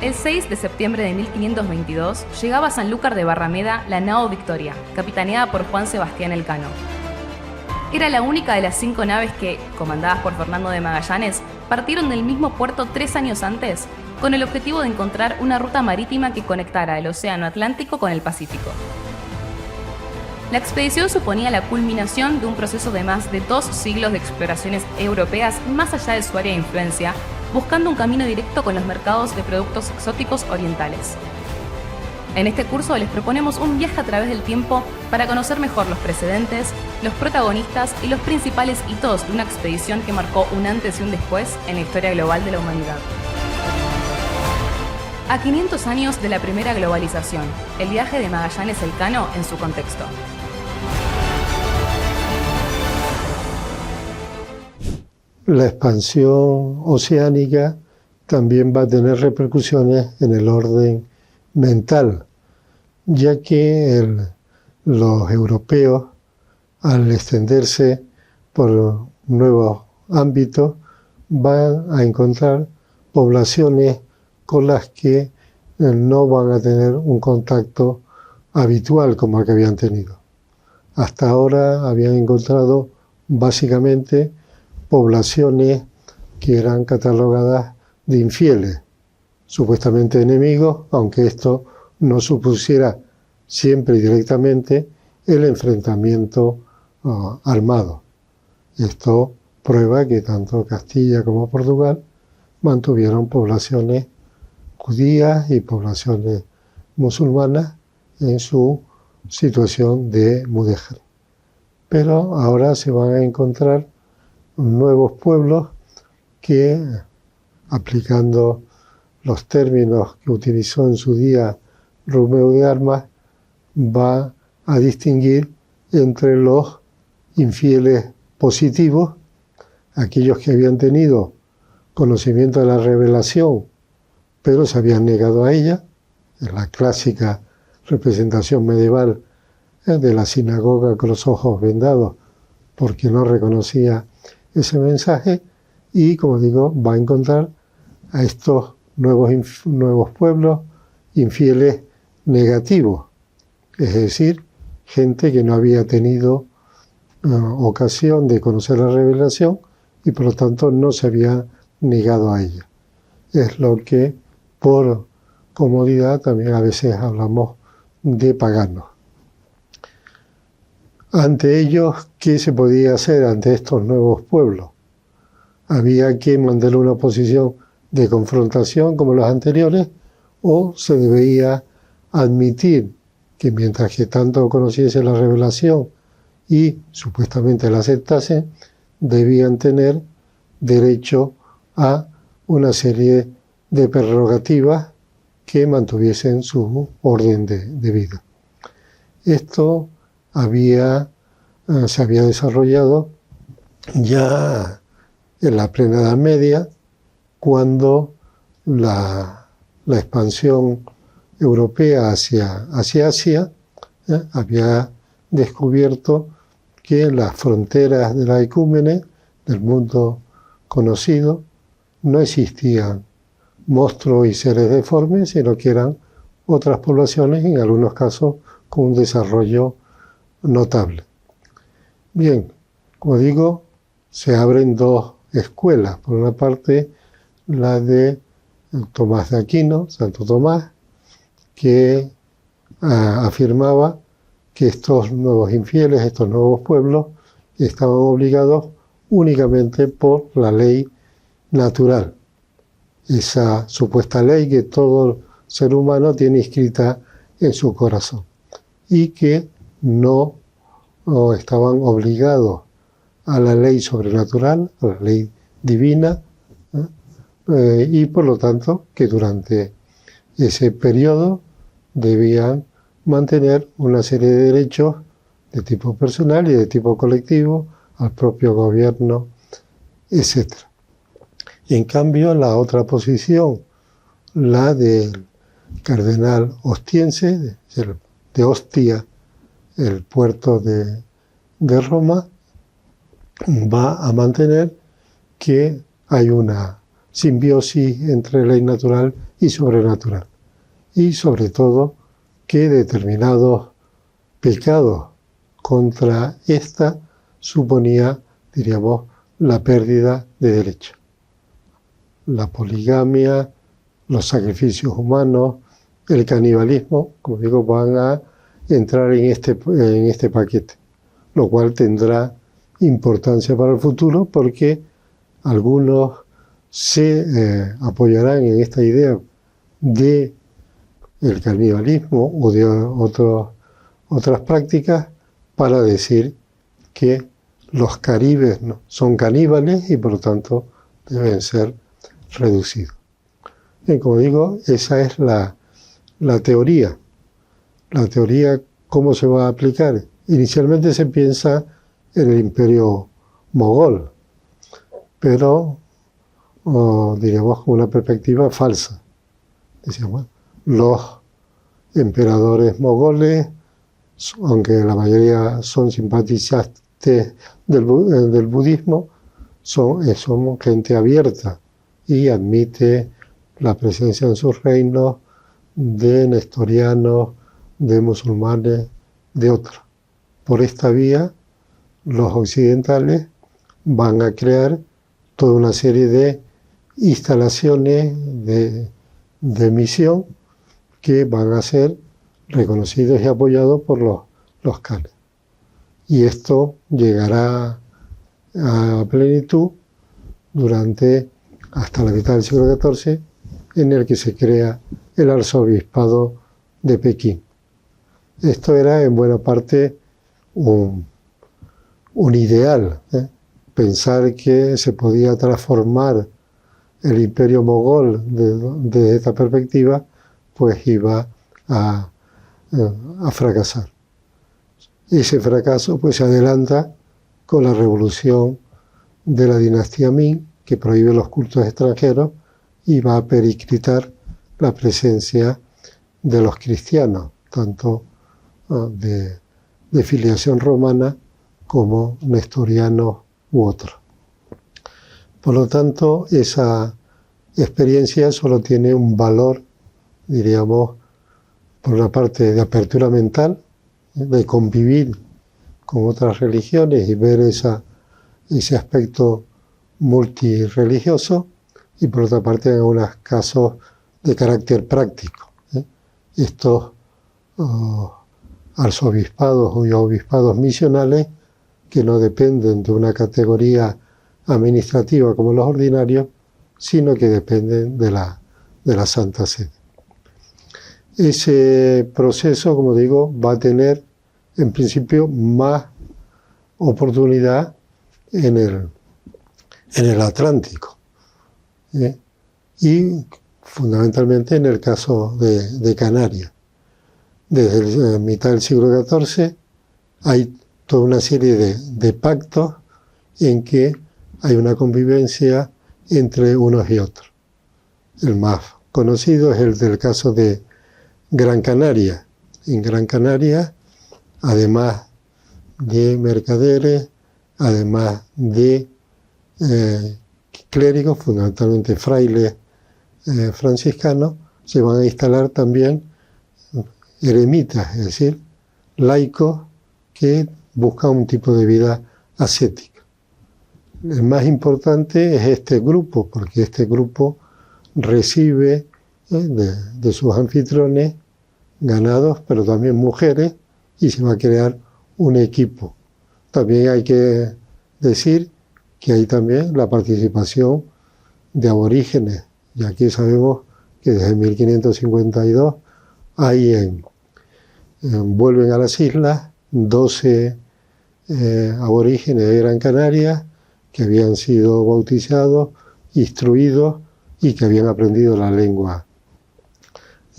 El 6 de septiembre de 1522 llegaba a Sanlúcar de Barrameda la nao Victoria, capitaneada por Juan Sebastián Elcano. Era la única de las 5 naves que, comandadas por Fernando de Magallanes, partieron del mismo puerto 3 años antes, con el objetivo de encontrar una ruta marítima que conectara el Océano Atlántico con el Pacífico. La expedición suponía la culminación de un proceso de más de 2 siglos de exploraciones europeas más allá de su área de influencia, buscando un camino directo con los mercados de productos exóticos orientales. En este curso les proponemos un viaje a través del tiempo para conocer mejor los precedentes, los protagonistas y los principales hitos de una expedición que marcó un antes y un después en la historia global de la humanidad. A 500 años de la primera globalización, el viaje de Magallanes Elcano en su contexto. La expansión oceánica también va a tener repercusiones en el orden mental, ya que los europeos, al extenderse por nuevos ámbitos, van a encontrar poblaciones con las que no van a tener un contacto habitual como el que habían tenido. Hasta ahora habían encontrado básicamente poblaciones que eran catalogadas de infieles, supuestamente enemigos, aunque esto no supusiera siempre y directamente el enfrentamiento armado. Esto prueba que tanto Castilla como Portugal mantuvieron poblaciones judías y poblaciones musulmanas en su situación de mudéjar. Pero ahora se van a encontrar nuevos pueblos que, aplicando los términos que utilizó en su día Romeu de Armas, va a distinguir entre los infieles positivos, aquellos que habían tenido conocimiento de la revelación, pero se habían negado a ella, en la clásica representación medieval de la sinagoga con los ojos vendados, porque no reconocía ese mensaje, y, como digo, va a encontrar a estos nuevos pueblos infieles negativos, es decir, gente que no había tenido ocasión de conocer la revelación y por lo tanto no se había negado a ella. Es lo que por comodidad también a veces hablamos de paganos. Ante ellos, ¿qué se podía hacer ante estos nuevos pueblos? Había que mantener una posición de confrontación como los anteriores, o se debía admitir que mientras que tanto conociese la revelación y supuestamente la aceptasen, debían tener derecho a una serie de prerrogativas que mantuviesen su orden de vida. Esto se había desarrollado ya en la plena Edad Media, cuando la expansión europea hacia Asia había descubierto que en las fronteras de la ecúmene, del mundo conocido, no existían monstruos y seres deformes, sino que eran otras poblaciones, en algunos casos con un desarrollo notable. Bien, como digo, se abren dos escuelas. Por una parte, la de Tomás de Aquino, Santo Tomás, que afirmaba que estos nuevos infieles, estos nuevos pueblos, estaban obligados únicamente por la ley natural, esa supuesta ley que todo ser humano tiene inscrita en su corazón, y que no estaban obligados a la ley sobrenatural, a la ley divina, y por lo tanto que durante ese periodo debían mantener una serie de derechos de tipo personal y de tipo colectivo al propio gobierno, etc. En cambio, la otra posición, la del cardenal Ostiense, de Ostia, el puerto de Roma, va a mantener que hay una simbiosis entre ley natural y sobrenatural. Y sobre todo que determinados pecados contra esta suponía, diríamos, la pérdida de derechos. La poligamia, los sacrificios humanos, el canibalismo, como digo, van a entrar en este paquete, lo cual tendrá importancia para el futuro porque algunos se apoyarán en esta idea de el canibalismo o de otras prácticas para decir que los caribes son caníbales y por lo tanto deben ser reducidos. Y como digo, esa es la teoría. La teoría, ¿cómo se va a aplicar? Inicialmente se piensa en el imperio mogol, pero diríamos con una perspectiva falsa. Decíamos, los emperadores mogoles, aunque la mayoría son simpatizantes del budismo, son gente abierta y admite la presencia en sus reinos de nestorianos, de musulmanes, de otros. Por esta vía, los occidentales van a crear toda una serie de instalaciones de misión que van a ser reconocidos y apoyados por los khanes. Y esto llegará a plenitud hasta la mitad del siglo XIV, en el que se crea el arzobispado de Pekín. Esto era en buena parte un ideal, pensar que se podía transformar el imperio mogol desde esta perspectiva, pues iba a fracasar. Ese fracaso pues se adelanta con la revolución de la dinastía Ming, que prohíbe los cultos extranjeros y va a periclitar la presencia de los cristianos, tanto de filiación romana como nestorianos u otros. Por lo tanto, esa experiencia solo tiene un valor, diríamos, por una parte de apertura mental, de convivir con otras religiones y ver ese aspecto multirreligioso, y por otra parte en algunos casos de carácter práctico. Estos arzobispados o obispados misionales que no dependen de una categoría administrativa como los ordinarios, sino que dependen de la Santa Sede. Ese proceso, como digo, va a tener en principio más oportunidad en el Atlántico, y fundamentalmente en el caso de Canarias. Desde la mitad del siglo XIV hay toda una serie de pactos en que hay una convivencia entre unos y otros. El más conocido es el del caso de Gran Canaria. En Gran Canaria, además de mercaderes, además de clérigos, fundamentalmente frailes franciscanos, se van a instalar también eremitas, es decir, laicos que buscan un tipo de vida ascética. El más importante es este grupo, porque este grupo recibe de sus anfitriones ganados, pero también mujeres, y se va a crear un equipo. También hay que decir que hay también la participación de aborígenes, y aquí sabemos que desde 1552 hay vuelven a las islas 12 aborígenes de Gran Canaria que habían sido bautizados, instruidos y que habían aprendido la lengua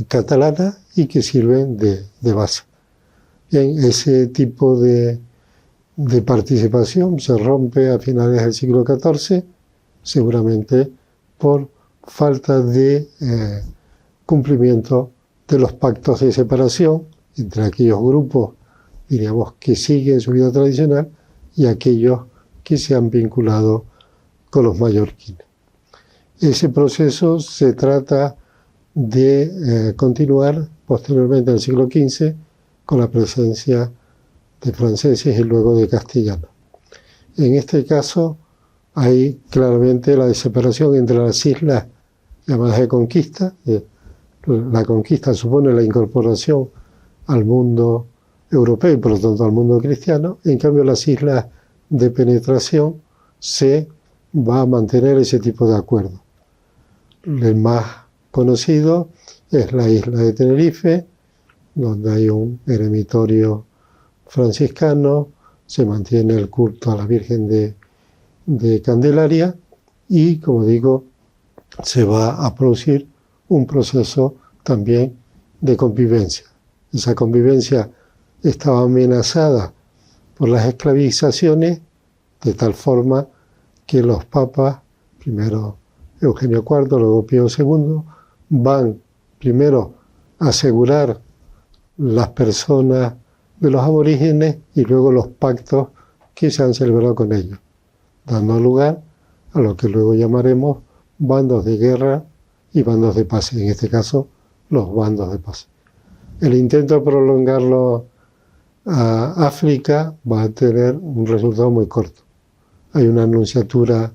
catalana y que sirven de base. Bien, ese tipo de participación se rompe a finales del siglo XIV, seguramente por falta de cumplimiento de los pactos de separación entre aquellos grupos, diríamos, que siguen su vida tradicional y aquellos que se han vinculado con los mallorquines. Ese proceso se trata de continuar posteriormente en el siglo XV con la presencia de franceses y luego de castellanos. En este caso hay claramente la separación entre las islas llamadas de conquista. La conquista supone la incorporación al mundo europeo y por lo tanto al mundo cristiano. En cambio, las islas de penetración se va a mantener ese tipo de acuerdo. El más conocido es la isla de Tenerife, donde hay un eremitorio franciscano, se mantiene el culto a la Virgen de Candelaria y, como digo, se va a producir un proceso también de convivencia. Esa convivencia estaba amenazada por las esclavizaciones, de tal forma que los papas, primero Eugenio IV, luego Pío II, van primero a asegurar las personas de los aborígenes y luego los pactos que se han celebrado con ellos, dando lugar a lo que luego llamaremos bandos de guerra y bandos de paz, en este caso los bandos de paz. El intento de prolongarlo a África va a tener un resultado muy corto. Hay una nunciatura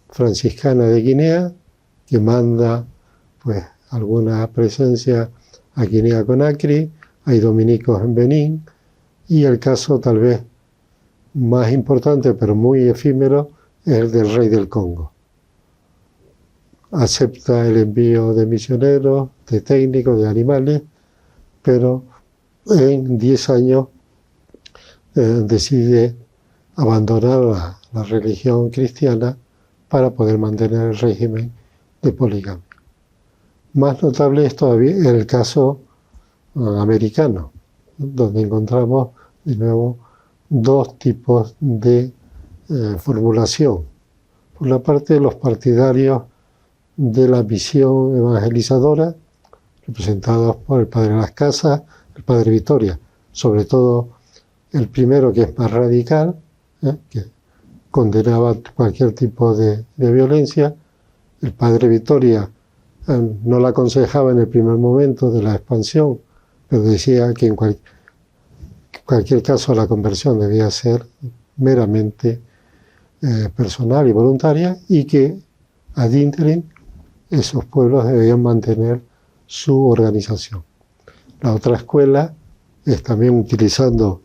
franciscana de Guinea que manda pues alguna presencia a Guinea-Conakry, hay dominicos en Benín y el caso tal vez más importante pero muy efímero es el del rey del Congo. Acepta el envío de misioneros, de técnicos, de animales, pero en 10 años decide abandonar la religión cristiana para poder mantener el régimen de poligamia. Más notable es todavía el caso americano, donde encontramos de nuevo dos tipos de formulación. Por la parte de los partidarios de la visión evangelizadora, representados por el padre Las Casas, el padre Vitoria, sobre todo el primero, que es más radical, que condenaba cualquier tipo de violencia. El padre Vitoria no la aconsejaba en el primer momento de la expansión, pero decía que en cualquier caso la conversión debía ser meramente personal y voluntaria y que ad interim esos pueblos debían mantener su organización. La otra escuela es también, utilizando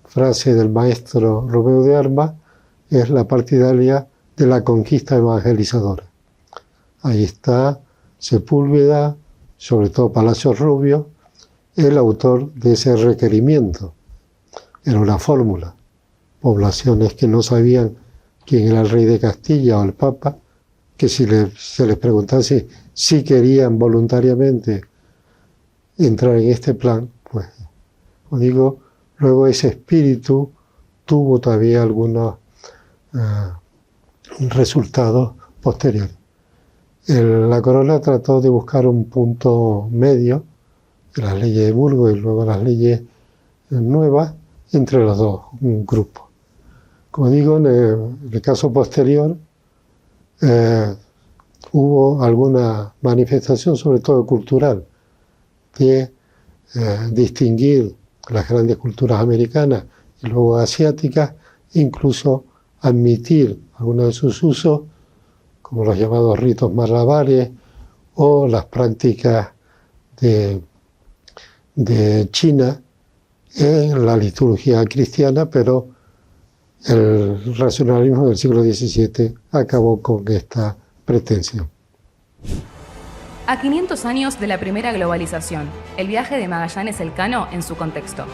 frase del maestro Romeo de Armas, es la partidaria de la conquista evangelizadora. Ahí está Sepúlveda, sobre todo Palacios Rubio, el autor de ese requerimiento. Era una fórmula. Poblaciones que no sabían quién era el rey de Castilla o el papa, que si se les preguntase si querían voluntariamente entrar en este plan, pues, como digo, luego ese espíritu tuvo todavía algunos resultados posteriores. La corona trató de buscar un punto medio, las leyes de Burgos y luego las leyes nuevas, entre los dos grupos. Como digo, en el caso posterior hubo alguna manifestación, sobre todo cultural, de distinguir las grandes culturas americanas y luego asiáticas, incluso admitir algunos de sus usos, como los llamados ritos malabares o las prácticas de China en la liturgia cristiana, pero el racionalismo del siglo XVII acabó con esta pretensión. A 500 años de la primera globalización, el viaje de Magallanes Elcano en su contexto.